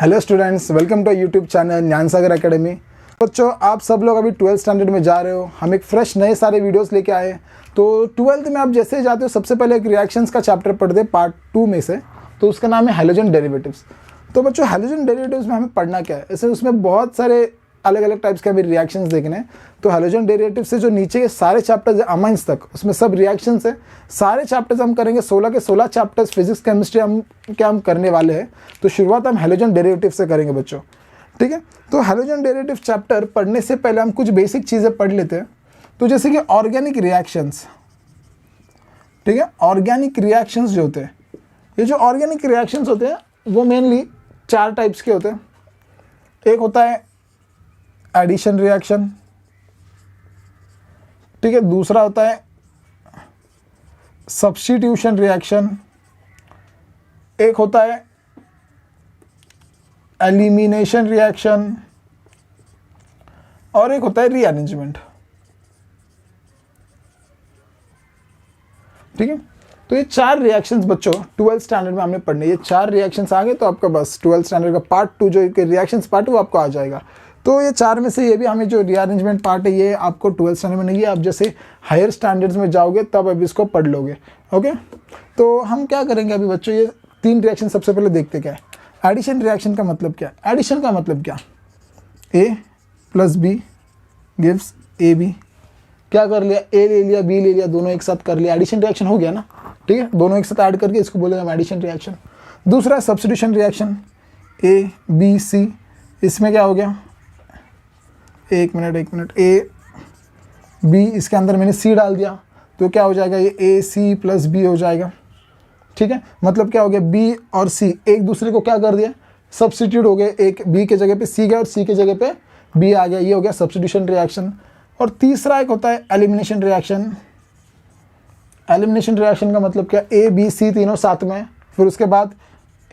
Hello students, welcome to YouTube channel Gyan Sagar academy. बच्चों, आप सब लोग अभी 12th स्टैंडर्ड में जा रहे हो। हम एक फ्रेश नए सारे वीडियोस लेके आए। तो 12th में आप जैसे ही जाते हो सबसे पहले एक रिएक्शंस का चैप्टर पढ़ते हैं पार्ट 2 में से। तो उसका नाम है हैलोजन डेरिवेटिव्स। तो बच्चों, हैलोजन डेरिवेटिव्स में हमें पढ़ना क्या है, ऐसे उसमें बहुत सारे अलग अलग टाइप्स के अभी रिएक्शंस देखने हैं। तो हैलोजन डेरिवेटिव से जो नीचे के सारे चैप्टर्स है अमाइंस तक, उसमें सब रिएक्शंस है। सारे चैप्टर्स हम करेंगे, 16 के 16 चैप्टर्स फिजिक्स केमिस्ट्री हम करने वाले हैं। तो शुरुआत हम हैलोजन डेरिवेटिव से करेंगे बच्चों, ठीक है। तो हैलोजन डेरिवेटिव चैप्टर पढ़ने से पहले हम कुछ बेसिक चीज़ें पढ़ लेते हैं। तो जैसे कि ऑर्गेनिक रिएक्शंस, ठीक है। ऑर्गेनिक रिएक्शंस जो होते हैं, ये जो ऑर्गेनिक रिएक्शंस होते हैं वो मेनली 4 टाइप्स के होते हैं। एक होता है एडिशन रिएक्शन, ठीक है। दूसरा होता है सब्स्टिट्यूशन रिएक्शन। एक होता है एलिमिनेशन रिएक्शन और एक होता है रीअरेंजमेंट, ठीक है। तो ये 4 रिएक्शंस बच्चों 12th स्टैंडर्ड में हमने पढ़ने। ये 4 रिएक्शंस आ गए तो आपका बस 12th स्टैंडर्ड का पार्ट 2 जो रिएक्शंस पार्ट वो आपको आ जाएगा। तो ये 4 में से ये भी हमें जो रीअरेंजमेंट पार्ट है ये आपको 12th स्टैंडर्ड में नहीं है। आप जैसे हायर स्टैंडर्ड्स में जाओगे तब अभी इसको पढ़ लोगे, ओके। तो हम क्या करेंगे अभी बच्चों, ये 3 रिएक्शन सबसे पहले देखते क्या है। एडिशन रिएक्शन का मतलब क्या है? एडिशन का मतलब क्या, A + B गिव्स AB। क्या कर लिया, A ले लिया B ले लिया, दोनों एक साथ कर लिया, एडिशन रिएक्शन हो गया ना, ठीक है। दोनों एक साथ ऐड करके इसको बोलेंगे हम एडिशन रिएक्शन। दूसरा है substitution reaction, A B C। इसमें क्या हो गया, एक मिनट, A B, इसके अंदर मैंने C डाल दिया तो क्या हो जाएगा, ये AC + B हो जाएगा, ठीक है। मतलब क्या हो गया, B और C एक दूसरे को क्या कर दिया, सब्स्टिट्यूट हो गए। एक B के जगह पे C गया और C के जगह पे B आ गया, ये हो गया सब्स्टिट्यूशन रिएक्शन। और तीसरा एक होता है एलिमिनेशन रिएक्शन। एलिमिनेशन रिएक्शन का मतलब क्या, A B C तीनों साथ में, फिर उसके बाद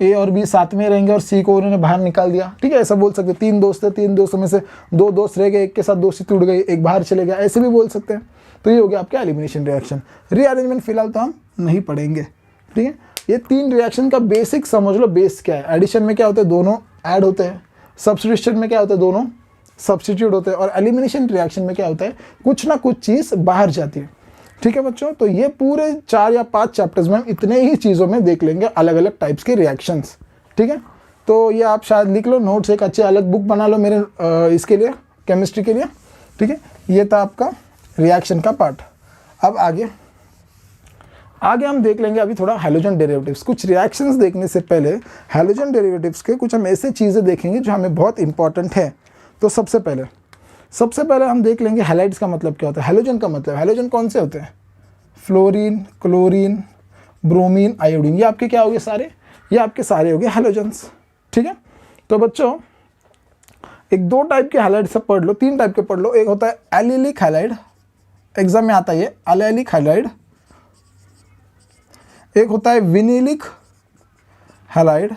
A और B साथ में रहेंगे और C को उन्होंने बाहर निकाल दिया, ठीक है। ऐसा बोल सकते हैं। 3 दोस्त थे, 3 दोस्तों में से 2 दोस्त रह गए, एक के साथ दोस्ती टूट गई, एक बाहर चले गया, ऐसे भी बोल सकते हैं। तो ये हो गया आपका एलिमिनेशन रिएक्शन। रीअरेंजमेंट फिलहाल तो हम नहीं पढ़ेंगे, ठीक है। ये 3 रिएक्शन का बेसिक समझ लो। बेस क्या है, एडिशन में क्या होता है, दोनों ऐड होते हैं। सब्स्टिट्यूशन में क्या होता है, दोनों सब्स्टिट्यूट होते हैं। और एलिमिनेशन रिएक्शन में क्या होता है, कुछ ना कुछ चीज़ बाहर जाती है, ठीक है बच्चों। तो ये पूरे 4 या 5 चैप्टर्स में हम इतने ही चीज़ों में देख लेंगे अलग अलग टाइप्स के रिएक्शंस, ठीक है। तो ये आप शायद लिख लो नोट्स, एक अच्छे अलग बुक बना लो मेरे इसके लिए, केमिस्ट्री के लिए, ठीक है। ये था आपका रिएक्शन का पार्ट। अब आगे हम देख लेंगे अभी थोड़ा हैलोजन डेरिवेटिव्स। कुछ रिएक्शंस देखने से पहले हैलोजन डेरिवेटिव्स के कुछ हम ऐसे चीज़ें देखेंगे जो हमें बहुत इंपॉर्टेंट है। तो सबसे पहले हम देख लेंगे हैलाइड्स का मतलब क्या होता है। हैलोजन का मतलब, हैलोजन कौन से होते हैं, फ्लोरीन, क्लोरीन, ब्रोमीन, आयोडीन। ये आपके क्या हो गए सारे, ये आपके सारे हो गए हैलोजन्स, ठीक है। तो बच्चों, एक 2 टाइप के हैलाइड से पढ़ लो, 3 टाइप के पढ़ लो। एक होता है एलिलिक हैलाइड, एग्जाम में आता है ये एलिलिक हैलाइड। एक होता है vinylic halide,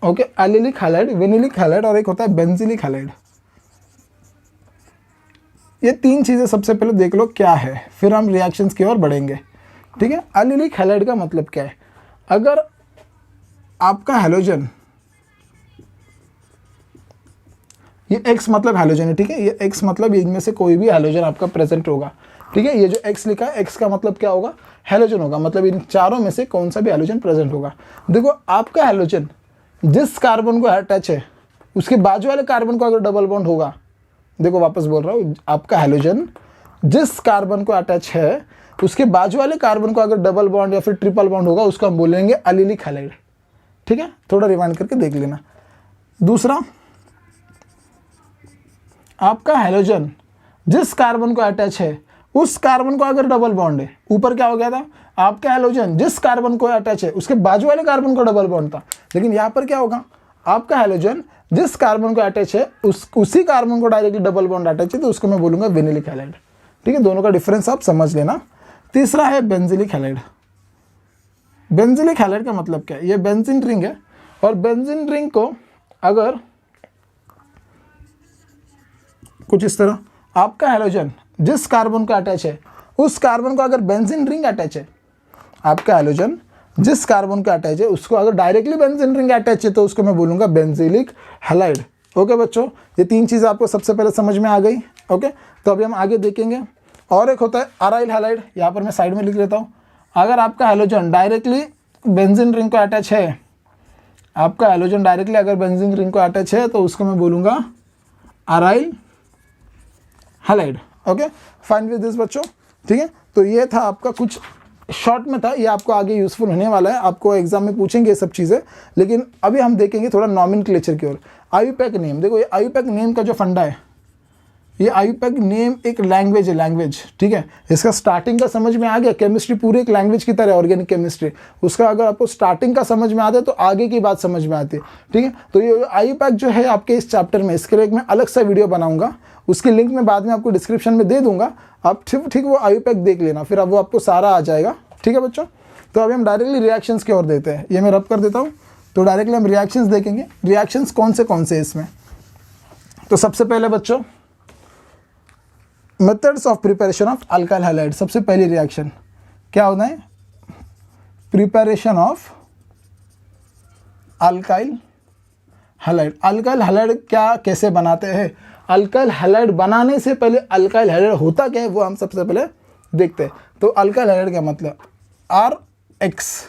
okay, allylic halide, vinylic halide, और एक होता है बेंजिलिक हैलाइड। ये 3 चीज़ें सबसे पहले देख लो क्या है, फिर हम रिएक्शंस की ओर बढ़ेंगे, ठीक है। एलिलिक हैलाइड का मतलब क्या है, अगर आपका हैलोजन, ये X मतलब हैलोजन है, ठीक है। ये X मतलब इनमें से कोई भी हैलोजन आपका प्रेजेंट होगा, ठीक है। ये जो X लिखा है, X का मतलब क्या होगा, हैलोजन होगा। मतलब इन चारों में से कौन सा भी हैलोजन प्रेजेंट होगा। देखो, आपका हैलोजन जिस कार्बन को अटैच है उसके बाजू वाले कार्बन को अगर डबल बॉन्ड होगा, देखो वापस बोल रहा हूँ, आपका हैलोजन जिस कार्बन को अटैच है उसके बाजू वाले कार्बन को अगर डबल बॉन्ड या फिर ट्रिपल बॉन्ड होगा, उसको हम बोलेंगे एलिलिक हैलाइड, ठीक है। थोड़ा रिवाइंड करके देख लेना। दूसरा, आपका हैलोजन जिस कार्बन को अटैच है उस कार्बन को अगर डबल बॉन्ड है, ऊपर क्या हो गया था, आपका हैलोजन जिस कार्बन को अटैच है उसके बाजू वाले कार्बन को डबल बॉन्ड था। लेकिन यहाँ पर क्या होगा, आपका हैलोजन जिस कार्बन को अटैच है उसी कार्बन को डायरेक्टली डबल बॉन्ड अटैच है, तो उसको मैं बोलूंगा विनिलिक हैलाइड, ठीक है। दोनों का डिफरेंस आप समझ लेना। तीसरा है बेंजिलिक हैलाइड। बेंजिलिक हैलाइड का मतलब क्या है, ये बेंजीन रिंग है और बेंजीन रिंग को अगर कुछ इस तरह, आपका हैलोजन जिस कार्बन को अटैच है उस कार्बन को अगर बेंजीन रिंग अटैच है, आपका हैलोजन जिस कार्बन का अटैच है उसको अगर डायरेक्टली बेंजीन रिंग अटैच है तो उसको मैं बोलूँगा बेंजीलिक हैलाइड। ओके बच्चों, ये 3 चीज़ आपको सबसे पहले समझ में आ गई। ओके, तो अभी हम आगे देखेंगे। और एक होता है अराइल हैलाइड, यहाँ पर मैं साइड में लिख लेता हूँ। अगर आपका हैलोजन डायरेक्टली बेंजीन रिंग को अटैच है, आपका हैलोजन डायरेक्टली अगर बेंजीन रिंग को अटैच है तो उसको मैं बोलूँगा aryl halide. Okay, fine with this बच्चों, ठीक है। तो ये था आपका कुछ शॉर्ट में था, ये आपको आगे यूज़फुल होने वाला है, आपको एग्जाम में पूछेंगे ये सब चीज़ें। लेकिन अभी हम देखेंगे थोड़ा नॉमेनक्लेचर की ओर। आईयूपैक नेम, देखो ये आईयूपैक नेम का जो फंडा है, ये आईयूपैक नेम एक लैंग्वेज है, लैंग्वेज, ठीक है। इसका स्टार्टिंग का समझ में आ गया, केमिस्ट्री पूरी एक लैंग्वेज की तरह है, ऑर्गेनिक केमिस्ट्री। उसका अगर आपको स्टार्टिंग का समझ में आता है तो आगे की बात समझ में आती है, ठीक है। तो ये आईयूपैक जो है आपके इस चैप्टर में, इसके लिए एक मैं अलग सा वीडियो बनाऊंगा, उसकी लिंक मैं बाद में आपको डिस्क्रिप्शन में दे दूंगा। आप ठीक वो आईयूपैक देख लेना, फिर अब वो आपको सारा आ जाएगा, ठीक है बच्चों। तो अभी हम डायरेक्टली रिएक्शंस की ओर देते हैं, ये मैं रब कर देता हूँ। तो डायरेक्टली हम रिएक्शंस देखेंगे। रिएक्शंस कौन से इसमें, तो सबसे पहले बच्चों methods of preparation of alkyl halide. सबसे पहली रिएक्शन क्या होता है, preparation of alkyl halide. Alkyl halide क्या कैसे बनाते हैं, अल्काइल हैलाइड बनाने से पहले अल्काइल हैलाइड होता क्या है वो हम सबसे पहले देखते हैं। तो अल्काइल हैलाइड का मतलब RX,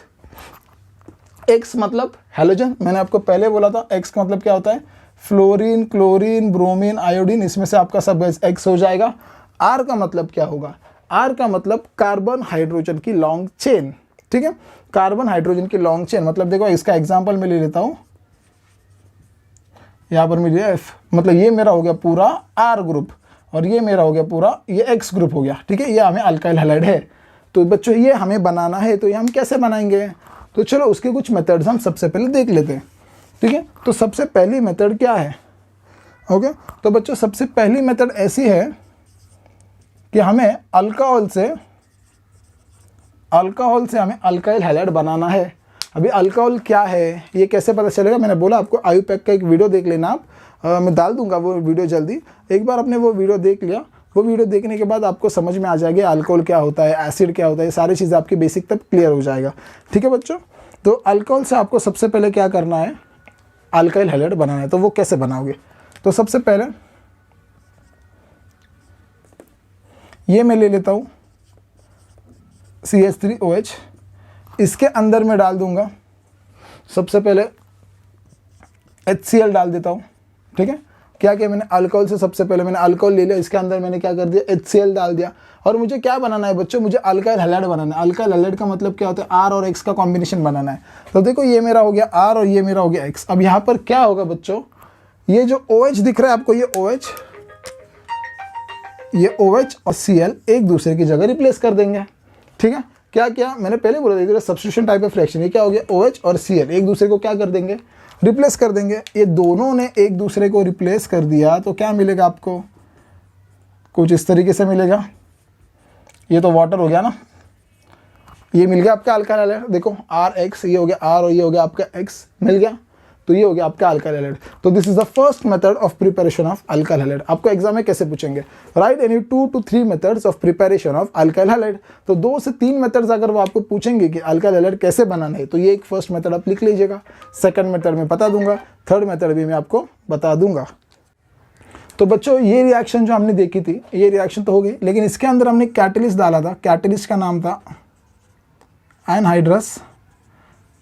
X मतलब हैलोजन, मैंने आपको पहले बोला था। X का मतलब क्या होता है, फ्लोरीन, क्लोरीन, ब्रोमीन, आयोडीन, इसमें से आपका सब X हो जाएगा। R का मतलब क्या होगा, R का मतलब कार्बन हाइड्रोजन की लॉन्ग चेन, ठीक है। कार्बन हाइड्रोजन की लॉन्ग चेन मतलब देखो इसका एग्जांपल मैं ले लेता हूँ, यहाँ पर मिल गया F, मतलब ये मेरा हो गया पूरा R ग्रुप और ये मेरा हो गया पूरा ये X ग्रुप हो गया, ठीक है। ये हमें अल्काइल हैलाइड है। तो बच्चों ये हमें बनाना है, तो ये हम कैसे बनाएंगे, तो चलो उसके कुछ मेथड्स हम सबसे पहले देख लेते हैं, ठीक है। तो सबसे पहली मेथड क्या है, ओके। तो बच्चों सबसे पहली मेथड ऐसी है कि हमें अल्कोहल से हमें अल्काइल हैलाइड बनाना है। अभी अल्कोहल क्या है ये कैसे पता चलेगा, मैंने बोला आपको आईयूपैक का एक वीडियो देख लेना आप, मैं डाल दूंगा वो वीडियो जल्दी। एक बार आपने वो वीडियो देख लिया, वो वीडियो देखने के बाद आपको समझ में आ जाएगी अल्कोहल क्या होता है, एसिड क्या होता है, ये सारी चीज़ें आपकी बेसिक तब क्लियर हो जाएगा, ठीक है बच्चों। तो अल्कोहल से आपको सबसे पहले क्या करना है, अल्काइल हैलाइड बनाना है। तो वो कैसे बनाओगे, तो सबसे पहले ये मैं ले लेता हूँ CH3OH, इसके अंदर मैं डाल दूंगा सबसे पहले HCl डाल देता हूँ, ठीक है। क्या किया मैंने, अल्कोहल से सबसे पहले मैंने अल्कोहल ले लिया, इसके अंदर मैंने क्या कर दिया, HCl डाल दिया। और मुझे क्या बनाना है बच्चों, मुझे अल्काइल हैलाइड बनाना है। अल्काइल हैलाइड का मतलब क्या होता है, R और X का कॉम्बिनेशन बनाना है। तो देखो ये मेरा हो गया R और ये मेरा हो गया X। अब यहाँ पर क्या होगा बच्चों, ये जो OH दिख रहा है आपको, ये OH और Cl एक दूसरे की जगह रिप्लेस कर देंगे, ठीक है। क्या क्या मैंने पहले बोला था, सब्स्टिट्यूशन टाइप ऑफ रिएक्शन। ये क्या हो गया, OH और Cl एक दूसरे को क्या कर देंगे, रिप्लेस कर देंगे। ये दोनों ने एक दूसरे को रिप्लेस कर दिया तो क्या मिलेगा आपको, कुछ इस तरीके से मिलेगा। ये तो वाटर हो गया ना, ये मिल गया आपका अल्काइल हैलाइड। देखो RX, ये हो गया R और ये हो गया आपका X, मिल गया। तो ये हो गया आपका अल्काइल हैलाइड। तो this is the first method of preparation of alkyl halide. आपको एग्जाम में कैसे पूछेंगे, right any 2 to 3 methods of preparation of alkyl halide. तो 2 से 3 मेथड्स अगर वो आपको पूछेंगे कि अल्काइल हैलाइड कैसे बनाना है, तो ये एक फर्स्ट मेथड आप लिख लीजिएगा। सेकंड मेथड में बता दूंगा, थर्ड मेथड भी मैं आपको बता दूंगा। तो बच्चों ये रिएक्शन जो हमने देखी थी, ये रिएक्शन तो हो गई, लेकिन इसके अंदर हमने कैटलिस्ट डाला था। कैटलिस्ट का नाम था एनहाइड्रस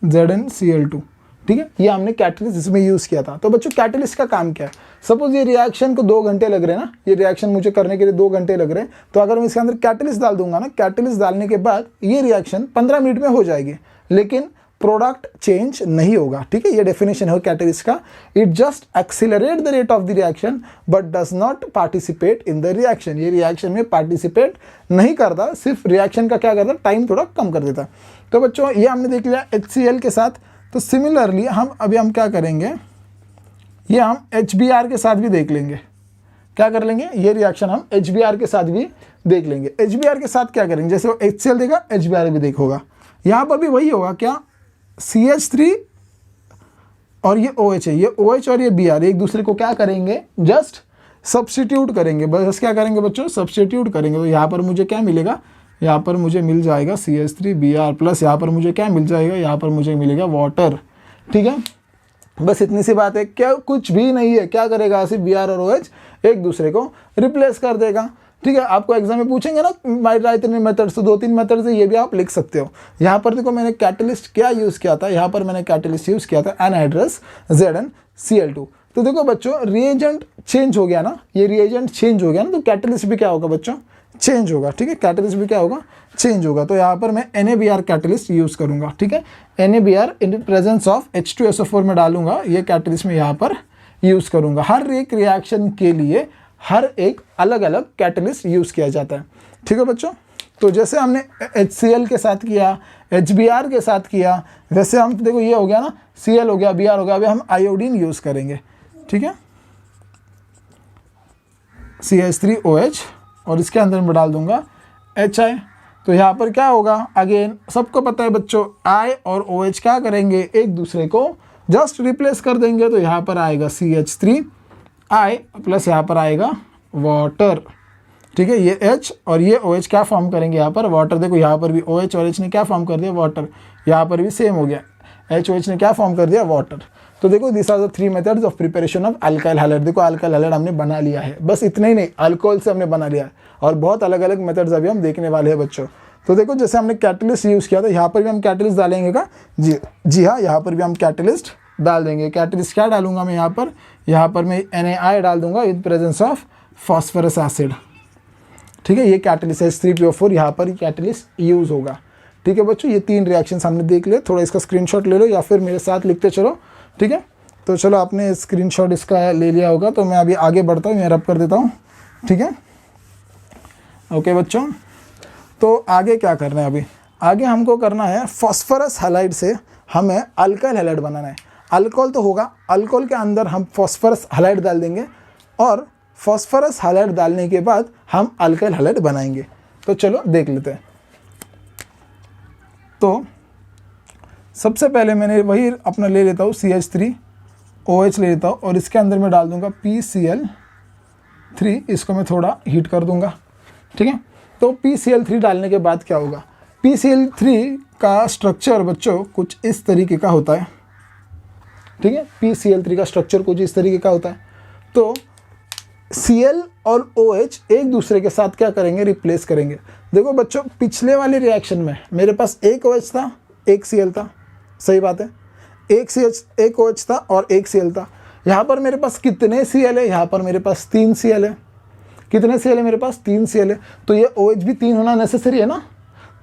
ZnCl2, ठीक है। ये हमने कैटलिस्ट इसमें यूज़ किया था। तो बच्चों कैटलिस्ट का काम क्या है, सपोज ये रिएक्शन को 2 घंटे लग रहे हैं ना, ये रिएक्शन मुझे करने के लिए 2 घंटे लग रहे हैं। तो अगर मैं इसके अंदर कैटलिस्ट डाल दूंगा ना, कैटलिस्ट डालने के बाद ये रिएक्शन 15 मिनट में हो जाएगी, लेकिन प्रोडक्ट चेंज नहीं होगा, ठीक है। ये डेफिनेशन है कैटलिस्ट का। It just accelerate the rate of the reaction but does not participate in the reaction. ये रिएक्शन में पार्टिसिपेट नहीं करता, सिर्फ रिएक्शन का क्या करता, टाइम थोड़ा कम कर देता। तो बच्चों ये हमने देख लिया HCl के साथ। तो सिमिलरली हम क्या करेंगे, ये हम HBr के साथ भी देख लेंगे। क्या कर लेंगे, ये रिएक्शन हम HBr के साथ भी देख लेंगे। HBr के साथ क्या करेंगे, जैसे वो HCl देगा HBr भी देखोगा। यहाँ पर भी वही होगा, क्या CH3 और ये OH है, ये OH और ये Br एक दूसरे को क्या करेंगे, जस्ट सब्स्टिट्यूट करेंगे। बस क्या करेंगे बच्चों, सब्स्टिट्यूट करेंगे। तो यहाँ पर मुझे क्या मिलेगा, यहाँ पर मुझे मिल जाएगा CH3Br प्लस यहाँ पर मुझे क्या मिल जाएगा, यहाँ पर मुझे मिलेगा वाटर। ठीक है, बस इतनी सी बात है, क्या कुछ भी नहीं है। क्या करेगा, सिर्फ Br और OH एक दूसरे को रिप्लेस कर देगा। ठीक है, आपको एग्जाम में पूछेंगे ना माइट राइट इतने मेथड्स, तो 2-3 मेथड्स है, ये भी आप लिख सकते हो। यहाँ पर देखो मैंने कैटलिस्ट क्या यूज़ किया था, यहाँ पर मैंने कैटलिस्ट यूज़ किया था एनहाइड्रस ZnCl2। तो देखो बच्चों रिएजेंट चेंज हो गया ना, ये रिएजेंट चेंज हो गया ना, तो कैटलिस्ट भी क्या होगा बच्चों, चेंज होगा। ठीक है, कैटलिस्ट भी क्या होगा, चेंज होगा। तो यहाँ पर मैं NaBr कैटलिस्ट यूज़ करूँगा। ठीक है, NaBr in presence of H2SO4 में डालूंगा, ये कैटलिस्ट में यहाँ पर यूज़ करूँगा। हर एक रिएक्शन के लिए हर एक अलग अलग कैटलिस्ट यूज़ किया जाता है। ठीक है बच्चों, तो जैसे हमने HCl के साथ किया, HBr के साथ किया, वैसे हम देखो ये हो गया ना, Cl हो गया, Br हो गया, अभी हम आयोडीन यूज़ करेंगे। ठीक है, CH3OH और इसके अंदर मैं डाल दूंगा HI। तो यहाँ पर क्या होगा, अगेन सबको पता है बच्चों, I और OH क्या करेंगे, एक दूसरे को जस्ट रिप्लेस कर देंगे। तो यहाँ पर आएगा CH3I प्लस यहाँ पर आएगा वाटर। ठीक है, ये H और ये OH क्या फॉर्म करेंगे, यहाँ पर वाटर। देखो यहाँ पर भी OH और H ने क्या फॉर्म कर दिया, वाटर। यहाँ पर भी सेम हो गया, HOH ने क्या फॉर्म कर दिया, वाटर। तो देखो this are the 3 methods of preparation of alkyl halide. देखो अल्काइल हैलाइड हमने बना लिया है, बस इतना ही नहीं, अल्कोहल से हमने बना लिया है, और बहुत अलग अलग मेथड्स अभी हम देखने वाले हैं बच्चों। तो देखो जैसे हमने कैटलिस्ट यूज़ किया था, यहाँ पर भी हम कैटलिस्ट डालेंगे का, जी हाँ, यहाँ पर भी हम कैटलिस्ट डाल देंगे। कैटलिस्ट क्या डालूंगा मैं यहाँ पर मैं NaI डाल दूंगा with presence of phosphorus acid. ठीक है, ये कैटलिस्ट H3PO4 यहाँ पर कैटलिस्ट यूज़ होगा। ठीक है बच्चों, ये 3 रिएक्शंस हमने देख लिए। थोड़ा इसका स्क्रीनशॉट ले लो या फिर मेरे साथ लिखते चलो। ठीक है, तो चलो आपने स्क्रीनशॉट इसका ले लिया होगा, तो मैं अभी आगे बढ़ता हूँ, मैं रब कर देता हूँ। ठीक है, ओके बच्चों, तो आगे क्या करना है, अभी आगे हमको करना है फॉस्फरस हैलाइड से हमें अल्काइल हैलाइड बनाना है। अल्कोहल तो होगा, अल्कोहल के अंदर हम फॉस्फरस हैलाइड डाल देंगे, और फॉस्फरस हैलाइड डालने के बाद हम अल्काइल हैलाइड बनाएंगे। तो चलो देख लेते हैं। तो सबसे पहले मैंने वही अपना ले लेता हूँ CH3OH ले लेता हूँ, और इसके अंदर मैं डाल दूंगा PCl3। इसको मैं थोड़ा हीट कर दूंगा। ठीक है, तो PCl3 डालने के बाद क्या होगा, PCl3 का स्ट्रक्चर बच्चों कुछ इस तरीके का होता है। ठीक है, PCl3 का स्ट्रक्चर कुछ इस तरीके का होता है। तो Cl और OH एक दूसरे के साथ क्या करेंगे, रिप्लेस करेंगे। देखो बच्चों, पिछले वाले रिएक्शन में मेरे पास एक OH था, एक Cl था, सही बात है, एक OH था और एक Cl था। यहाँ पर मेरे पास कितने Cl है, यहाँ पर मेरे पास 3 Cl है। कितने Cl है मेरे पास, 3 Cl है। तो ये OH भी 3 होना नेसेसरी है ना,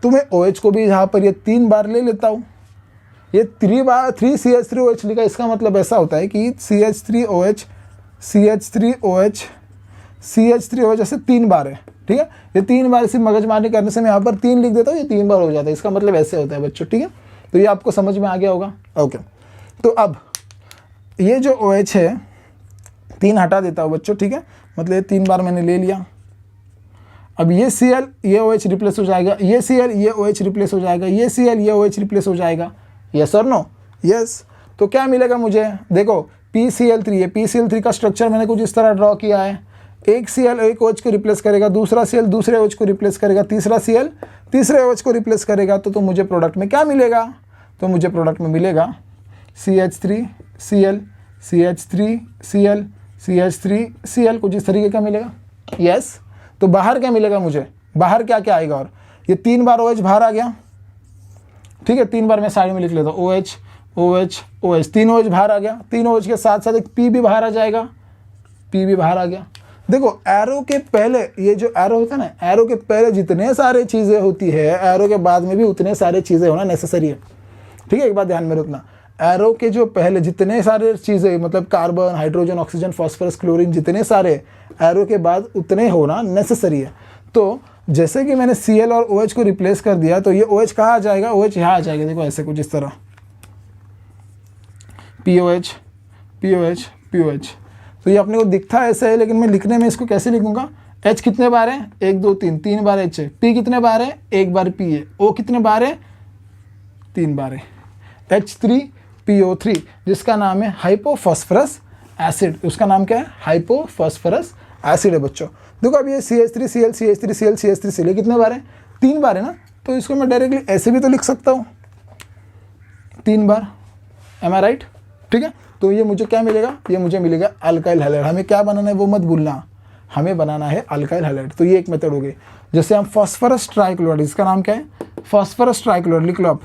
तो मैं OH को भी यहाँ पर ये 3 बार ले लेता हूँ। ये 3 CH3OH लिखा, इसका मतलब ऐसा होता है कि CH3OH ऐसे 3 बार है। ठीक है, ये 3 बार इसी मगजमारी करने से मैं यहाँ पर 3 लिख देता हूँ, ये 3 बार हो जाता है, इसका मतलब ऐसे होता है बच्चों। ठीक है, तो ये आपको समझ में आ गया होगा। ओके, तो अब ये जो OH है 3 हटा देता हूँ बच्चों। ठीक है, मतलब ये 3 बार मैंने ले लिया। अब ये Cl ये OH रिप्लेस हो जाएगा, ये Cl ये OH रिप्लेस हो जाएगा, ये Cl ये OH रिप्लेस हो जाएगा। यस और नो, यस। तो क्या मिलेगा मुझे, देखो PCl3, ये PCl3 का स्ट्रक्चर मैंने कुछ इस तरह ड्रॉ किया है। एक Cl एक OH को रिप्लेस करेगा, दूसरा Cl दूसरे OH को रिप्लेस करेगा, तीसरा Cl तीसरे OH को रिप्लेस करेगा। तो मुझे प्रोडक्ट में क्या मिलेगा, तो मुझे प्रोडक्ट में मिलेगा CH3Cl CH3Cl CH3Cl, कुछ इस तरीके का मिलेगा। यस, तो बाहर क्या मिलेगा मुझे, बाहर क्या क्या आएगा, और ये 3 बार OH बाहर आ गया। ठीक है, 3 बार मैं साइड में लिख लेता हूँ, OH OH OH, 3 OH बाहर आ गया। 3 OH के साथ साथ एक P भी बाहर आ जाएगा, P भी बाहर आ गया। देखो एरो के पहले, ये जो एरो होता है ना, एरो के पहले जितने सारे चीज़ें होती है, एरो के बाद में भी उतने सारे चीज़ें होना नेसेसरी है। ठीक है, एक बात ध्यान में रखना, एरो के जो पहले जितने सारे चीज़ें, मतलब carbon, hydrogen, oxygen, phosphorus, chlorine, जितने सारे एरो के बाद उतने होना नेसेसरी है। तो जैसे कि मैंने Cl और OH को रिप्लेस कर दिया, तो ये OH कहाँ आ जाएगा, OH यहाँ आ जाएगा। देखो ऐसे कुछ इस तरह POH POH POH। तो ये अपने को दिखता ऐसे है, लेकिन मैं लिखने में इसको कैसे लिखूंगा, H कितने बार है, 1 2 3, 3 बार H है। P कितने बार है, 1 बार P है। O कितने बार है, 3 बार है। H3PO3 जिसका नाम है हाइपोफॉस्फरस एसिड, उसका नाम क्या है, हाइपोफॉस्फरस एसिड है बच्चों। देखो अब ये CH3Cl CH3Cl CH3Cl कितने बार है, 3 बार है ना, तो इसको मैं डायरेक्टली ऐसे भी तो लिख सकता हूँ 3 बार, एम आई राइट? ठीक है, तो ये मुझे क्या मिलेगा, ये मुझे मिलेगा अल्काइल हैलाइड। हमें क्या बनाना है वो मत भूलना, हमें बनाना है अल्काइल हैलाइड। तो ये एक मेथड हो गई। जैसे हम फॉस्फरस ट्राइक्लोराइड, इसका नाम क्या है, फॉस्फरस ट्राइक्लोराइड, लिख लो आप,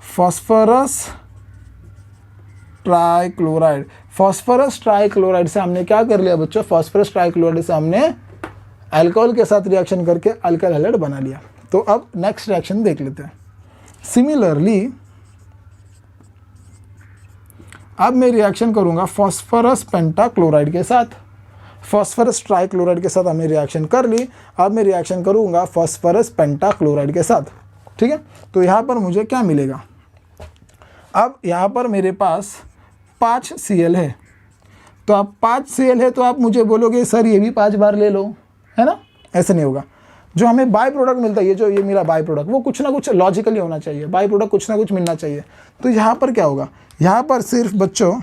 फॉस्फरस ट्राइक्लोराइड। फॉस्फरस ट्राइक्लोराइड से हमने क्या कर लिया बच्चों, फॉस्फरस ट्राइक्लोराइड से हमने अल्कोहल के साथ रिएक्शन करके अल्काइल हैलाइड बना लिया। तो अब नेक्स्ट रिएक्शन देख लेते हैं। सिमिलरली अब मैं रिएक्शन करूंगा फॉस्फरस पेंटाक्लोराइड के साथ। फॉस्फरस ट्राइक्लोराइड के साथ हमने रिएक्शन कर ली, अब मैं रिएक्शन करूंगा फॉस्फरस पेंटाक्लोराइड के साथ। ठीक है, तो यहाँ पर मुझे क्या मिलेगा, अब यहाँ पर मेरे पास 5 Cl है, तो अब 5 Cl है तो आप मुझे बोलोगे सर ये भी 5 बार ले लो, है ना? ऐसे नहीं होगा। जो हमें बाय प्रोडक्ट मिलता है, ये जो ये मेरा बाय प्रोडक्ट, वो कुछ ना कुछ लॉजिकली होना चाहिए, बाय प्रोडक्ट कुछ ना कुछ मिलना चाहिए। तो यहाँ पर क्या होगा, यहाँ पर सिर्फ बच्चों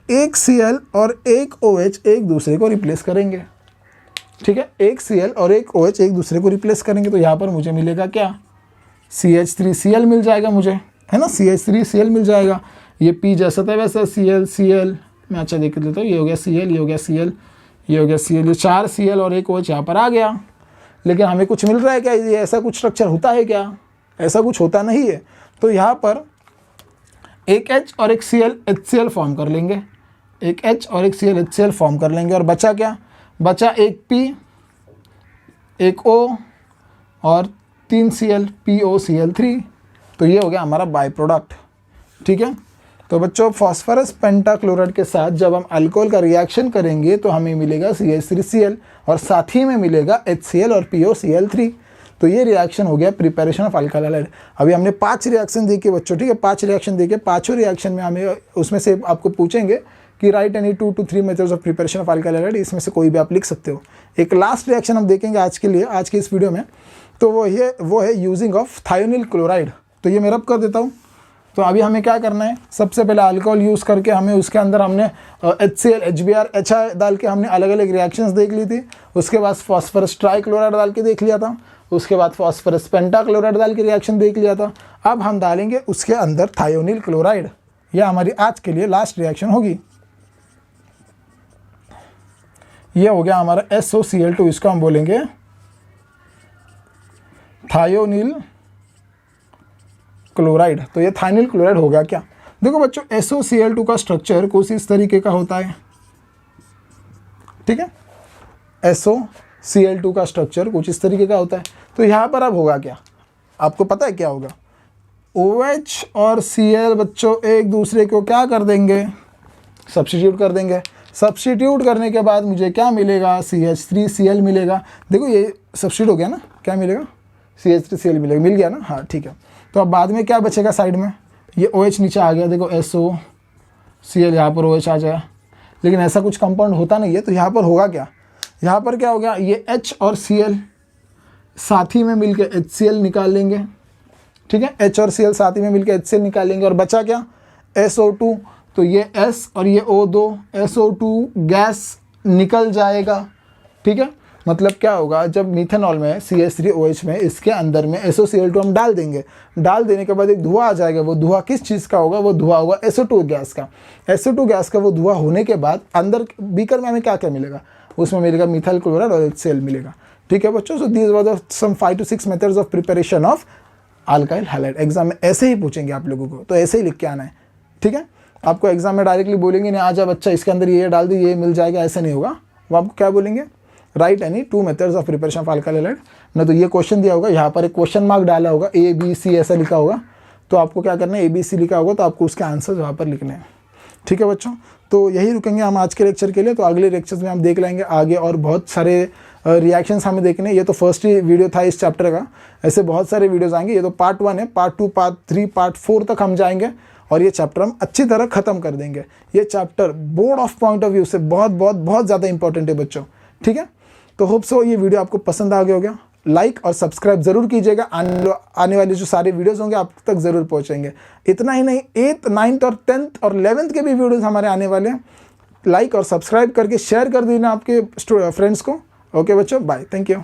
एक Cl और एक OH एक दूसरे को रिप्लेस करेंगे। ठीक है, एक Cl और एक OH एक दूसरे को रिप्लेस करेंगे, तो यहाँ पर मुझे मिलेगा क्या, CH3Cl मिल जाएगा मुझे, है ना? CH3Cl मिल जाएगा। ये P जैसा था वैसा Cl मैं अच्छा देख लेता हूँ, ये हो गया Cl, ये हो गया Cl, ये हो गया Cl, ये 4 Cl और एक OH यहाँ पर आ गया। लेकिन हमें कुछ मिल रहा है क्या, ये ऐसा कुछ स्ट्रक्चर होता है क्या? ऐसा कुछ होता नहीं है। तो यहाँ पर एक H और एक Cl HCl फॉर्म कर लेंगे, एक H और एक Cl HCl फॉर्म कर लेंगे, और बचा क्या, बचा एक P, एक O और 3 Cl, POCl3। तो ये हो गया हमारा बाय प्रोडक्ट। ठीक है, तो बच्चों फॉस्फरस पेंटाक्लोराइड के साथ जब हम अल्कोहल का रिएक्शन करेंगे तो हमें मिलेगा CH3Cl और साथ ही में मिलेगा HCl और POCl3। तो ये रिएक्शन हो गया प्रिपरेशन ऑफ अल्काइल हैलाइड। अभी हमने 5 रिएक्शन देखे बच्चों, ठीक है, 5 रिएक्शन देखे। 5 रिएक्शन में हमें उसमें से आपको पूछेंगे कि right any 2 to 3 methods of preparation of alkyl halide, इसमें से कोई भी आप लिख सकते हो। एक लास्ट रिएक्शन हम देखेंगे आज के लिए, आज के इस वीडियो में, तो वो है यूजिंग ऑफ थायोनिल क्लोराइड। तो ये मैं रब कर देता हूँ। तो अभी हमें क्या करना है, सबसे पहले अल्कोहल यूज़ करके हमें उसके अंदर हमने HCl HBr HI डाल के हमने अलग अलग रिएक्शंस देख ली थी। उसके बाद फॉस्फरस ट्राइक्लोराइड डाल के देख लिया था, उसके बाद फॉस्फरस पेंटाक्लोराइड डाल के रिएक्शन देख लिया था। अब हम डालेंगे उसके अंदर थायोनिल क्लोराइड। यह हमारी आज के लिए लास्ट रिएक्शन होगी। यह हो गया हमारा SOCl2, इसको हम बोलेंगे थायोनिल क्लोराइड। तो ये थायोनिल क्लोराइड हो गया क्या? देखो बच्चों SOCl2 का स्ट्रक्चर कुछ इस तरीके का होता है। ठीक है, SOCl2 का स्ट्रक्चर कुछ इस तरीके का होता है। तो यहाँ पर अब होगा क्या, आपको पता है क्या होगा? OH और Cl बच्चों एक दूसरे को क्या कर देंगे, सब्स्टिट्यूट कर देंगे। सब्स्टिट्यूट करने के बाद मुझे क्या मिलेगा, CH3Cl मिलेगा। देखो ये सब्स्टिट्यूट हो गया ना, क्या मिलेगा, CH3Cl मिलेगा, मिल गया ना? हाँ ठीक है। तो अब बाद में क्या बचेगा साइड में, ये OH नीचे आ गया, देखो SOCl यहाँ पर OH आ जाएगा। लेकिन ऐसा कुछ कंपाउंड होता नहीं है। तो यहाँ पर होगा क्या, यहाँ पर क्या हो गया, ये H और Cl साथ ही में मिलकर HCl निकाल लेंगे। ठीक है, H और Cl साथ ही में मिलकर HCl निकाल लेंगे, और बचा क्या, SO2। तो ये S और ये O2, SO2 गैस निकल जाएगा। ठीक है, मतलब क्या होगा, जब मिथेनॉल में CH3OH में इसके अंदर में SOCl2 हम डाल देंगे, डाल देने के बाद एक धुआं आ जाएगा। वो धुआं किस चीज़ का होगा, वो धुआं होगा SO2 गैस का। SO2 गैस का वो धुआं होने के बाद अंदर बीकर में हमें क्या क्या मिलेगा, उसमें मिलेगा मिथाइल क्लोराइड और HCl मिलेगा। ठीक है बच्चों, so these were the some 5 to 6 methods of preparation of alkyl halide. Exam में ऐसे ही पूछेंगे आप लोगों को, तो ऐसे ही लिख के आना है। ठीक है, आपको एग्जाम में डायरेक्टली बोलेंगे नहीं, आजा बच्चा इसके अंदर ये डाल दी ये मिल जाएगा, ऐसा नहीं होगा। वो आपको क्या बोलेंगे, right any 2 methods of preparation of alkyl halide. ना तो ये क्वेश्चन दिया होगा, यहाँ पर एक क्वेश्चन मार्क डाला होगा, ABC ऐसा लिखा होगा, तो आपको क्या करना है, ABC लिखा होगा तो आपको उसके आंसर वहाँ पर लिखने हैं। ठीक है बच्चों, तो यही रुकेंगे हम आज के लेक्चर के लिए। तो अगले लेक्चर्स में हम देख लेंगे आगे और बहुत सारे रिएक्शंस हमें देखने। ये तो फर्स्ट ही वीडियो था इस चैप्टर का, ऐसे बहुत सारे वीडियोस आएंगे। ये तो पार्ट 1 है, पार्ट 2, पार्ट 3, पार्ट 4 तक हम जाएंगे और ये चैप्टर हम अच्छी तरह ख़त्म कर देंगे। ये chapter board of point of view से बहुत बहुत बहुत ज़्यादा इंपॉर्टेंट है बच्चों। ठीक है, तो होप सो ये वीडियो आपको पसंद आ गया होगा। लाइक और सब्सक्राइब जरूर कीजिएगा, आने वाले जो सारे वीडियोस होंगे आप तक जरूर पहुंचेंगे। इतना ही नहीं, 8th, 9th और 10th और 11th के भी वीडियोस हमारे आने वाले हैं। लाइक और सब्सक्राइब करके शेयर कर देना आपके फ्रेंड्स को। ओके बच्चों, बाय, थैंक यू।